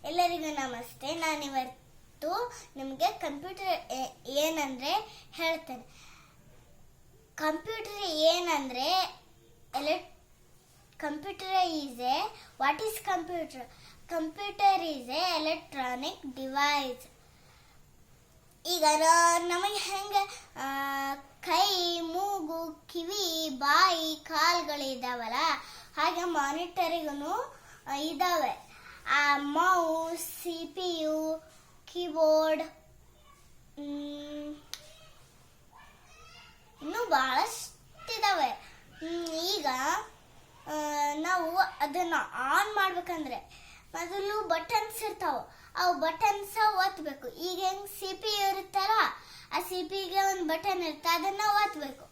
ಎಲ್ಲರಿಗೂ ನಮಸ್ತೆ. ನಾನಿವತ್ತು ನಿಮಗೆ ಕಂಪ್ಯೂಟರ್ ಏನಂದ್ರೆ ಹೇಳ್ತೇನೆ. ಕಂಪ್ಯೂಟರ್ ಏನಂದ್ರೆ computer is A what is computer? Computer is A electronic device. ಈಗ ನಮಗೆ ಹೆಂಗೆ ಕೈ, ಮೂಗು, ಕಿವಿ, ಬಾಯಿ, ಕಾಲುಗಳಿದಾವಲ್ಲ, ಹಾಗೆ ಮಾನಿಟರಿಗೂ ಇದಾವೆ. ಮೌಸ್, CPU, ಕೀಬೋರ್ಡ್, ಇನ್ನೂ ಬಹಳಷ್ಟಿದಾವೆ. ಈಗ ನಾವು ಅದನ್ನ ಆನ್ ಮಾಡ್ಬೇಕಂದ್ರೆ ಮೊದಲು ಬಟನ್ಸ್ ಇರ್ತಾವ, ಅವು ಬಟನ್ಸ್ ಒತ್ತಬೇಕು. ಈಗ ಹೆಂಗ್ CPU ಇರುತ್ತಲ್ಲ, ಆ CPಗೆ ಒಂದು ಬಟನ್ ಇರುತ್ತೆ, ಅದನ್ನ ಒತ್ತಬೇಕು.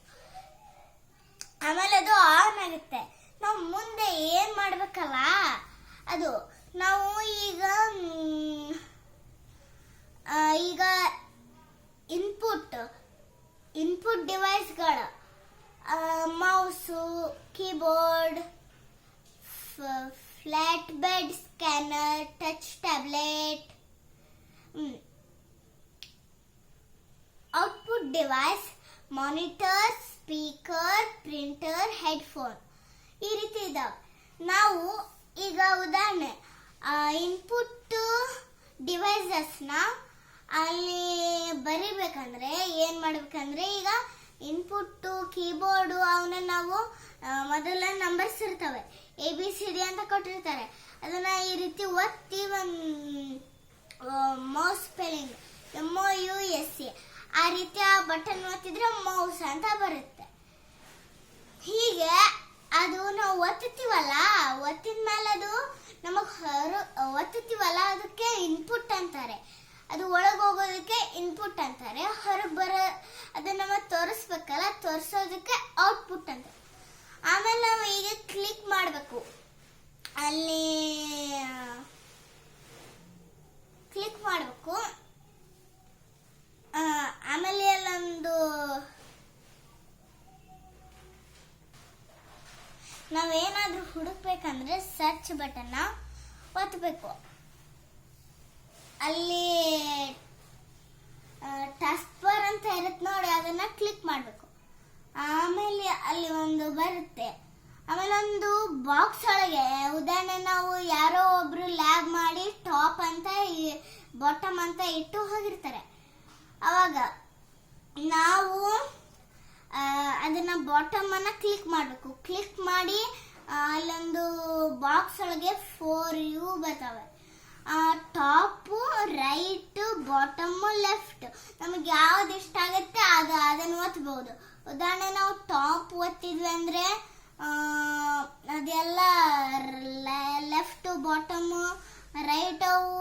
ಆಮೇಲೆ ಅದು ಆನ್ ಆಗುತ್ತೆ. ನಾವು ಮುಂದೆ ಏನ್ ಮಾಡ್ಬೇಕಲ್ಲ, ಅದು ನಾವು ಈಗ ಇನ್ಪುಟ್ ಡಿವೈಸ್ಗಳು mouse, keyboard, flat bed scanner, touch tablet, output device monitor, speaker, printer, headphone, ಈ ರೀತಿ ಇದಾವೆ. ನಾವು ಈಗ ಉದಾಹರಣೆ ಇನ್ಪುಟ್ ಡಿವೈಸಸ್ನ ಅಲ್ಲಿ ಬರಿಬೇಕಂದ್ರೆ ಏನ್ ಮಾಡ್ಬೇಕಂದ್ರೆ, ಈಗ ಇನ್ಪುಟ್ ಕೀಬೋರ್ಡು ಅವನ್ನ ನಾವು ಮೊದಲ ನಂಬರ್ಸ್ ಇರ್ತವೆ, ABCD ಅಂತ ಕೊಟ್ಟಿರ್ತಾರೆ. ಅದನ್ನ ಈ ರೀತಿ ಒತ್ತಿ ಮೌಸ್ ಸ್ಪೆಲ್ಲಿಂಗ್ MOUSE ಆ ರೀತಿ ಆ ಬಟನ್ ಒತ್ತಿದ್ರೆ ಮೌಸ್ ಅಂತ ಬರುತ್ತೆ. ಹೀಗೆ ಅದು ನಾವು ಒತ್ತುತ್ತೀವಲ್ಲ, ಒತ್ತಿದ ಮೇಲೆ ಅದು ಒತ್ತುತ್ತೀವಲ್ಲ, ಅದಕ್ಕೆ ಇನ್ಪುಟ್ ಅಂತಾರೆ. ಅದು ಒಳಗೆ ಹೋಗೋದಕ್ಕೆ ಇನ್ಪುಟ್ ಅಂತಾರೆ. ಹೊರಗೆ ಅದನ್ನ ನಾವು ತೋರಿಸ್ಬೇಕಲ್ಲ, ತೋರಿಸೋದಕ್ಕೆ ಔಟ್ಪುಟ್ ಅಂತಾರೆ. ಆಮೇಲೆ ನಾವು ಈಗ ಕ್ಲಿಕ್ ಮಾಡಬೇಕು, ಅಲ್ಲಿ ಕ್ಲಿಕ್ ಮಾಡಬೇಕು. ಆಮೇಲೆ ಅಲ್ಲೊಂದು ನಾವೇನಾದ್ರೂ ಹುಡುಕ್ಬೇಕಂದ್ರೆ ಸರ್ಚ್ ಬಟನ್ ಒತ್ತಬೇಕು. ಅಲ್ಲಿ ಟಾಸ್ಕ್ ಬಾರ್ ಅಂತ ಇರುತ್ತೆ ನೋಡಿ, ಅದನ್ನ ಕ್ಲಿಕ್ ಮಾಡಬೇಕು. ಆಮೇಲೆ ಅಲ್ಲಿ ಒಂದು ಬರುತ್ತೆ. ಆಮೇಲೆ ಒಂದು ಬಾಕ್ಸ್ ಒಳಗೆ ಉದಾಹರಣೆ ನಾವು ಯಾರೋ ಒಬ್ರು ಲ್ಯಾಬ್ ಮಾಡಿ ಟಾಪ್ ಅಂತ ಬಾಟಮ್ ಅಂತ ಇಟ್ಟು ಹೋಗಿರ್ತಾರೆ. ಅವಾಗ ನಾವು ಅದನ್ನ ಬಾಟಮ್ ಅನ್ನ ಕ್ಲಿಕ್ ಮಾಡಬೇಕು. ಕ್ಲಿಕ್ ಮಾಡಿ ಅಲ್ಲೊಂದು ಬಾಕ್ಸ್ ಒಳಗೆ 4U ಬರ್ತವೆ. ಟಾಪ್, ರೈಟ್, ಬಾಟಮ್, ಲೆಫ್ಟ್, ನಮಗೆ ಯಾವ್ದು ಇಷ್ಟ ಆಗುತ್ತೆ ಅದನ್ನು ಒತ್ತಬಹುದು. ಉದಾಹರಣೆ ನಾವು ಟಾಪ್ ಒತ್ತಿದ್ವಿ ಅಂದ್ರೆ ಅದೆಲ್ಲ ಲೆಫ್ಟ್, ಬಾಟಮ್, ರೈಟ್ ಅವು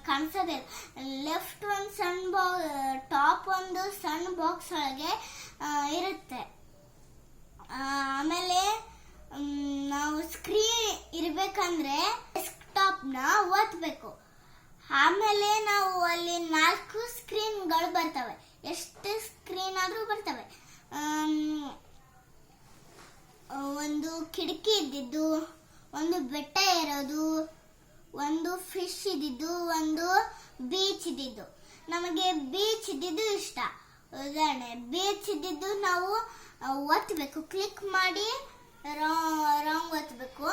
ಕಾಣಿಸೋದಿಲ್ಲ. ಲೆಫ್ಟ್ ಒಂದು ಸಣ್ಣ ಟಾಪ್ ಒಂದು ಸಣ್ಣ ಬಾಕ್ಸ್ ಒಳಗೆ ಇರುತ್ತೆ. ಆಮೇಲೆ ನಾವು ಸ್ಕ್ರೀನ್ ಇರ್ಬೇಕಂದ್ರೆ ಡೆಸ್ಕ್ಟಾಪ್ನ ಒತ್ತಬೇಕು. ಆಮೇಲೆ ನಾವು ಅಲ್ಲಿ 4 ಸ್ಕ್ರೀನ್ಗಳು ಬರ್ತವೆ, ಎಷ್ಟು ಸ್ಕ್ರೀನ್ ಆದ್ರೂ ಬರ್ತವೆ. ಒಂದು ಕಿಟಕಿ ಇದ್ದಿದ್ದು, ಒಂದು ಬೆಟ್ಟ ಇರೋದು, ಒಂದು ಫಿಶ್ ಇದ್ದಿದ್ದು, ಒಂದು ಬೀಚ್ ಇದ್ದಿದ್ದು. ನಮಗೆ ಬೀಚ್ ಇದ್ದಿದ್ದು ಇಷ್ಟ. ಉದಾಹರಣೆ ಬೀಚ್ ಇದ್ದಿದ್ದು ನಾವು ಒತ್ತಬೇಕು, ಕ್ಲಿಕ್ ಮಾಡಿ ರಾಂಗ್ ಒತ್ತಬೇಕು.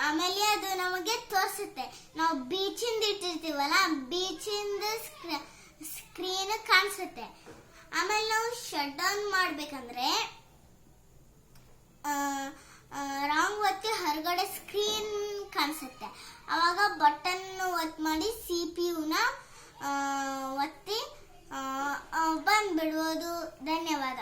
ಆಮೇಲೆ ಅದು ನಮಗೆ ತೋರಿಸುತ್ತೆ. ನಾವು ಬೀಚಿಂದ ಇಟ್ಟಿರ್ತೀವಲ್ಲ, ಬೀಚಿಂದ ಸ್ಕ್ರೀನ್ ಕಾಣಿಸುತ್ತೆ. ಆಮೇಲೆ ನಾವು ಶಟ್ ಡೌನ್ ಮಾಡ್ಬೇಕಂದ್ರೆ ರಾಂಗ್ ಒತ್ತಿ ಹೊರಗಡೆ ಸ್ಕ್ರೀನ್ ಕಾಣಿಸುತ್ತೆ. ಅವಾಗ ಬಟನ್ ಒತ್ತಿ ಮಾಡಿ CPU ಒತ್ತಿ ಬಂದ್ಬಿಡುವುದು. ಧನ್ಯವಾದ.